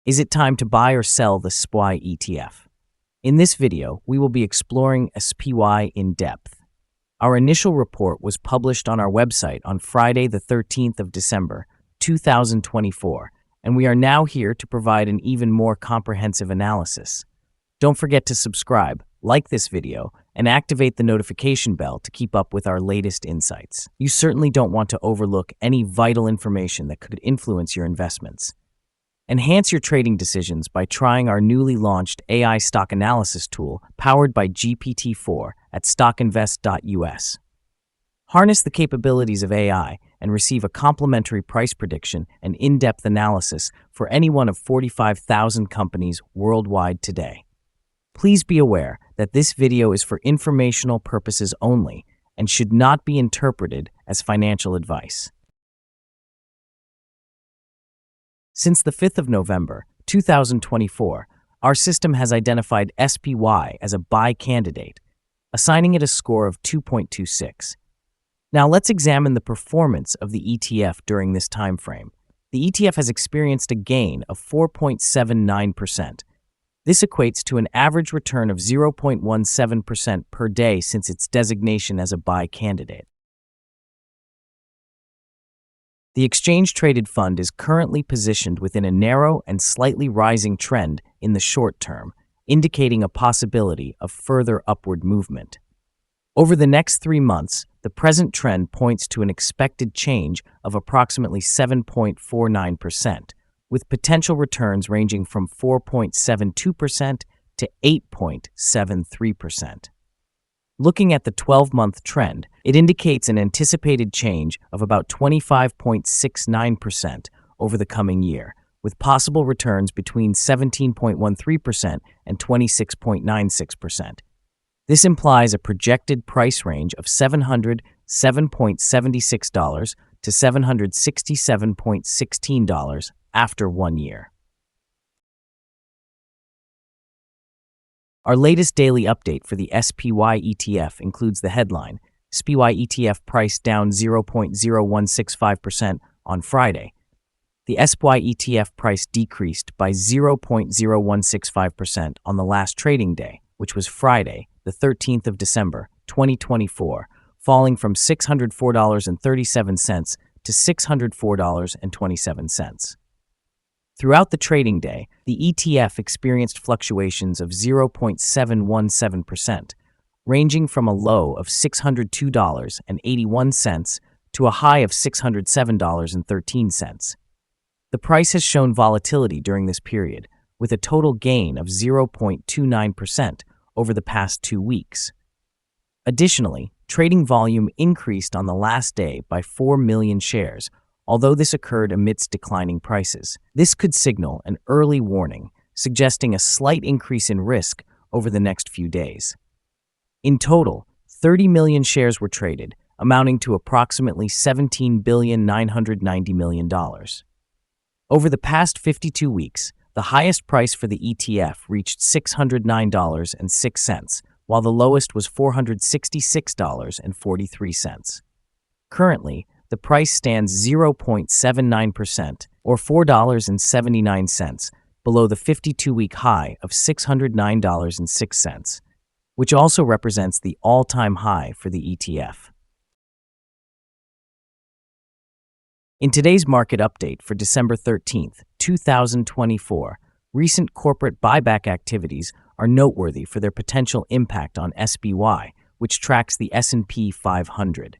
Is it time to buy or sell the SPY ETF? In this video, we will be exploring SPY in depth. Our initial report was published on our website on Friday, the 13th of December, 2024, and we are now here to provide an even more comprehensive analysis. Don't forget to subscribe, like this video, and activate the notification bell to keep up with our latest insights. You certainly don't want to overlook any vital information that could influence your investments. Enhance your trading decisions by trying our newly launched AI stock analysis tool powered by GPT-4 at StockInvest.us. Harness the capabilities of AI and receive a complimentary price prediction and in-depth analysis for any one of 45,000 companies worldwide today. Please be aware that this video is for informational purposes only and should not be interpreted as financial advice. Since the 5th of November, 2024, our system has identified SPY as a buy candidate, assigning it a score of 2.26. Now let's examine the performance of the ETF during this time frame. The ETF has experienced a gain of 4.79%. This equates to an average return of 0.17% per day since its designation as a buy candidate. The exchange-traded fund is currently positioned within a narrow and slightly rising trend in the short term, indicating a possibility of further upward movement. Over the next 3 months, the present trend points to an expected change of approximately 7.49%, with potential returns ranging from 4.72% to 8.73%. Looking at the 12-month trend, it indicates an anticipated change of about 25.69% over the coming year, with possible returns between 17.13% and 26.96%. This implies a projected price range of $707.76 to $767.16 after 1 year. Our latest daily update for the SPY ETF includes the headline, SPY ETF price down 0.0165% on Friday. The SPY ETF price decreased by 0.0165% on the last trading day, which was Friday, the 13th of December, 2024, falling from $604.37 to $604.27. Throughout the trading day, the ETF experienced fluctuations of 0.717%, ranging from a low of $602.81 to a high of $607.13. The price has shown volatility during this period, with a total gain of 0.29% over the past 2 weeks. Additionally, trading volume increased on the last day by 4 million shares, although this occurred amidst declining prices. This could signal an early warning, suggesting a slight increase in risk over the next few days. In total, 30 million shares were traded, amounting to approximately $17.99 billion. Over the past 52 weeks, the highest price for the ETF reached $609.06, while the lowest was $466.43. Currently, the price stands 0.79%, or $4.79, below the 52-week high of $609.06, which also represents the all-time high for the ETF. In today's market update for December 13th, 2024, recent corporate buyback activities are noteworthy for their potential impact on SPY, which tracks the S&P 500.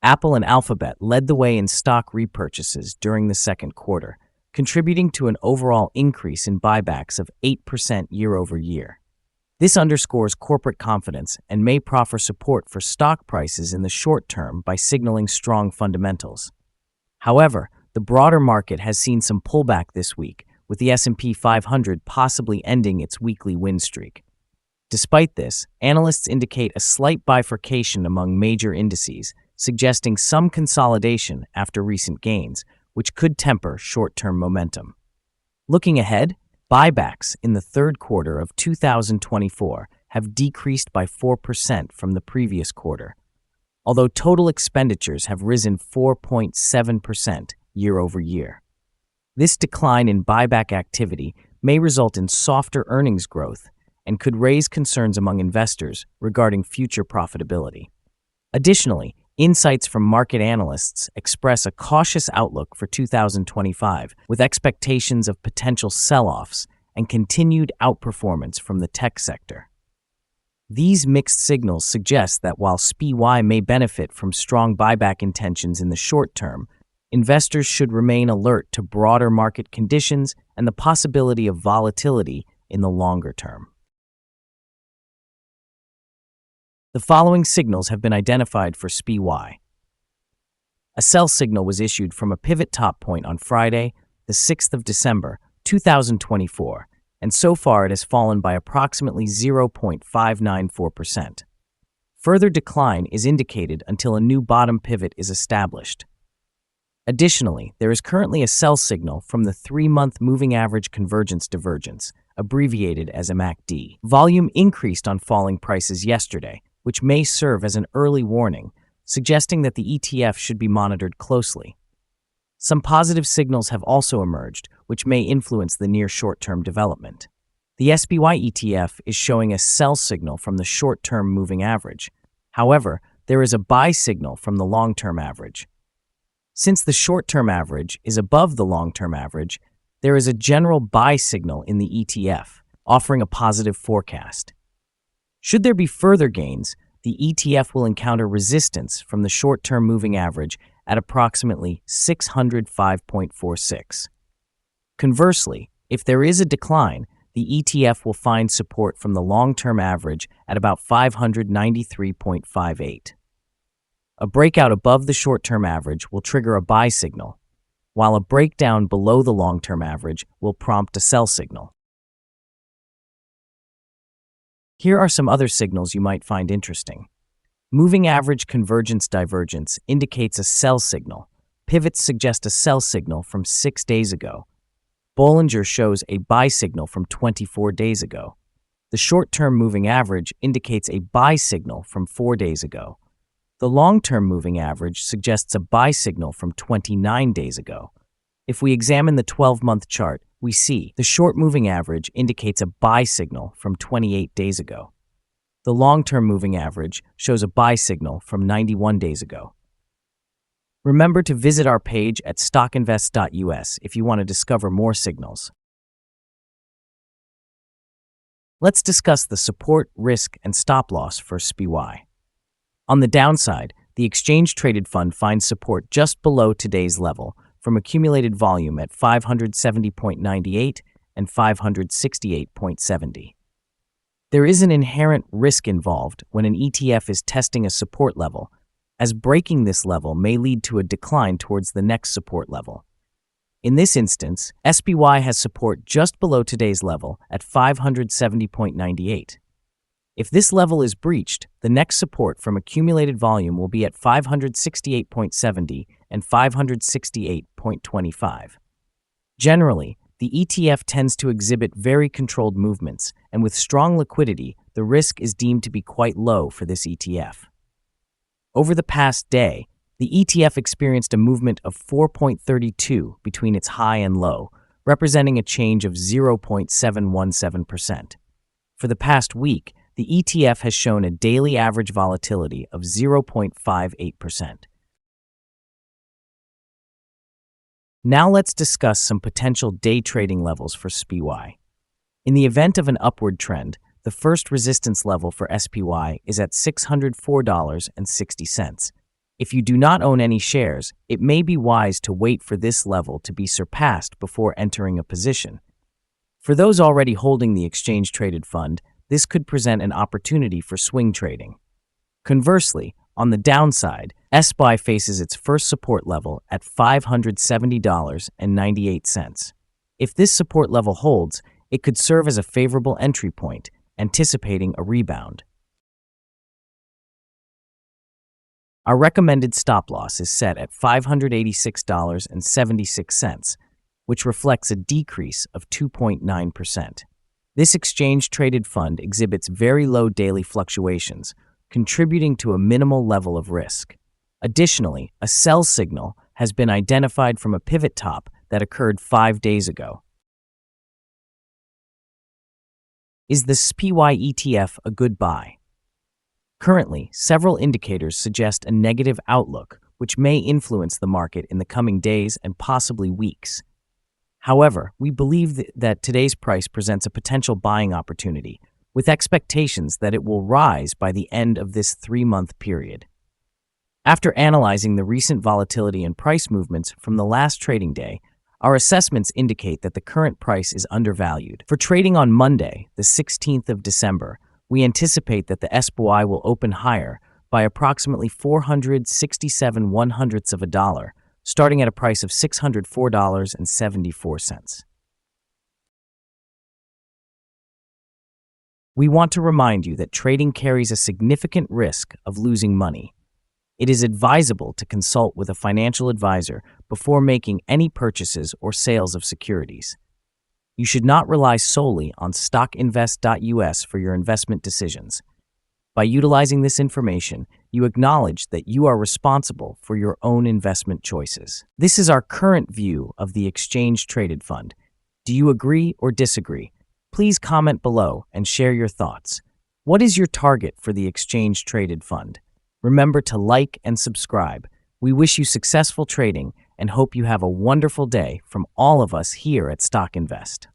Apple and Alphabet led the way in stock repurchases during the second quarter, contributing to an overall increase in buybacks of 8% year over year. This underscores corporate confidence and may proffer support for stock prices in the short term by signaling strong fundamentals. However, the broader market has seen some pullback this week, with the S&P 500 possibly ending its weekly win streak. Despite this, analysts indicate a slight bifurcation among major indices, suggesting some consolidation after recent gains, which could temper short-term momentum. Looking ahead, buybacks in the third quarter of 2024 have decreased by 4% from the previous quarter, although total expenditures have risen 4.7% year over year. This decline in buyback activity may result in softer earnings growth and could raise concerns among investors regarding future profitability. Additionally, insights from market analysts express a cautious outlook for 2025, with expectations of potential sell-offs and continued outperformance from the tech sector. These mixed signals suggest that while SPY may benefit from strong buyback intentions in the short term, investors should remain alert to broader market conditions and the possibility of volatility in the longer term. The following signals have been identified for SPY. A sell signal was issued from a pivot top point on Friday, the 6th of December, 2024, and so far it has fallen by approximately 0.594%. Further decline is indicated until a new bottom pivot is established. Additionally, there is currently a sell signal from the 3-month moving average convergence divergence, abbreviated as MACD. Volume increased on falling prices yesterday, which may serve as an early warning, suggesting that the ETF should be monitored closely. Some positive signals have also emerged, which may influence the near short-term development. The SPY ETF is showing a sell signal from the short-term moving average. However, there is a buy signal from the long-term average. Since the short-term average is above the long-term average, there is a general buy signal in the ETF, offering a positive forecast. Should there be further gains, the ETF will encounter resistance from the short-term moving average at approximately 605.46. Conversely, if there is a decline, the ETF will find support from the long-term average at about 593.58. A breakout above the short-term average will trigger a buy signal, while a breakdown below the long-term average will prompt a sell signal. Here are some other signals you might find interesting. Moving average convergence divergence indicates a sell signal. Pivots suggest a sell signal from 6 days ago. Bollinger shows a buy signal from 24 days ago. The short-term moving average indicates a buy signal from 4 days ago. The long-term moving average suggests a buy signal from 29 days ago. If we examine the 12-month chart, we see the short moving average indicates a buy signal from 28 days ago. The long-term moving average shows a buy signal from 91 days ago. Remember to visit our page at StockInvest.us if you want to discover more signals. Let's discuss the support, risk, and stop loss for SPY. On the downside, the exchange-traded fund finds support just below today's level from accumulated volume at 570.98 and 568.70. There is an inherent risk involved when an ETF is testing a support level, as breaking this level may lead to a decline towards the next support level. In this instance, SPY has support just below today's level at 570.98. If this level is breached, the next support from accumulated volume will be at 568.70 and 568.25. Generally, the ETF tends to exhibit very controlled movements, and with strong liquidity, the risk is deemed to be quite low for this ETF. Over the past day, the ETF experienced a movement of 4.32 between its high and low, representing a change of 0.717%. For the past week, the ETF has shown a daily average volatility of 0.58%. Now let's discuss some potential day trading levels for SPY. In the event of an upward trend, the first resistance level for SPY is at $604.60. If you do not own any shares, it may be wise to wait for this level to be surpassed before entering a position. For those already holding the exchange-traded fund, this could present an opportunity for swing trading. Conversely, on the downside, SPY faces its first support level at $570.98. If this support level holds, it could serve as a favorable entry point, anticipating a rebound. Our recommended stop loss is set at $586.76, which reflects a decrease of 2.9%. This exchange-traded fund exhibits very low daily fluctuations, contributing to a minimal level of risk. Additionally, a sell signal has been identified from a pivot top that occurred 5 days ago. Is the SPY ETF a good buy? Currently, several indicators suggest a negative outlook, which may influence the market in the coming days and possibly weeks. However, we believe that today's price presents a potential buying opportunity, with expectations that it will rise by the end of this 3-month period. After analyzing the recent volatility and price movements from the last trading day, our assessments indicate that the current price is undervalued. For trading on Monday, the 16th of December, we anticipate that the SPY will open higher by approximately 467 of a dollar, starting at a price of $604.74. We want to remind you that trading carries a significant risk of losing money. It is advisable to consult with a financial advisor before making any purchases or sales of securities. You should not rely solely on StockInvest.us for your investment decisions. By utilizing this information, you acknowledge that you are responsible for your own investment choices. This is our current view of the exchange-traded fund. Do you agree or disagree? Please comment below and share your thoughts. What is your target for the exchange-traded fund? Remember to like and subscribe. We wish you successful trading and hope you have a wonderful day from all of us here at Stock Invest.